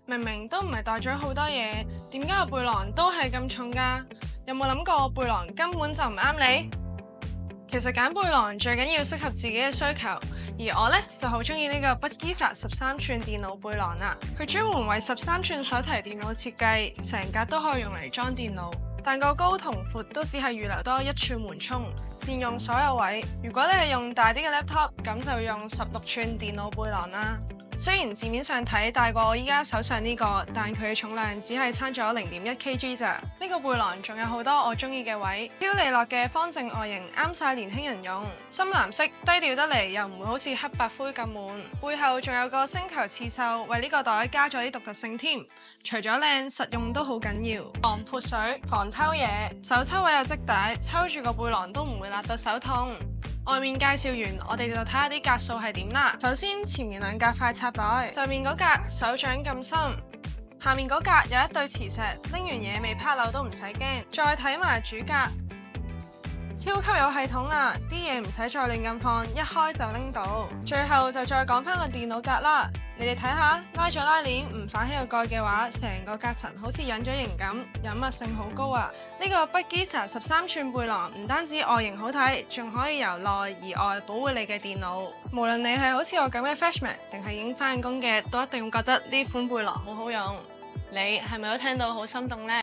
明明都唔係帶咗好多嘢，點解個背囊都係咁重㗎？有冇諗過背囊根本就唔啱你？其實揀背囊最緊要適合自己嘅需求，而我呢就好中意呢個 Budgiza 13寸電腦背囊啦。佢專門為13寸手提電腦設計，成格都可以用嚟裝電腦，但個高同闊都只係預留多1寸緩衝，佔用所有位。如果你係用大啲嘅 laptop，咁就要用16寸電腦背囊啦。雖然字面上睇大過我依家手上呢個，但佢嘅重量只係差咗0.1 kg 咋。呢個背囊仲有好多我中意嘅位，飄利落嘅方正外形啱晒年輕人用，深藍色低調得嚟又唔會好似黑白灰咁悶。背後仲有個星球刺繡，為呢個袋加咗啲獨特性添。除咗靚，實用都好緊要，防潑水、防偷嘢，手抽位有織帶，抽住個背囊都唔會辣到手痛。外面介紹完，我哋就睇下啲格數係點啦。首先前面2格快插袋，上面嗰格手掌咁深，下面嗰格有一對磁石，拎完嘢未拋漏都唔使驚。再睇埋主格，超級有系統啦，啲嘢唔使再亂咁放，一開就拎到。最後就再講返個電腦格啦，你哋睇下，拉咗拉鏈唔反起個蓋嘅話，成個隔層好似隱咗形咁，隱密性好高啊！呢個 Budgiza 13寸背囊唔單止外形好睇，仲可以由內而外保護你嘅電腦。無論你係好似我咁嘅 freshman，定係已經返工嘅，都一定會覺得呢款背囊好好用。你係咪都聽到好心動呢？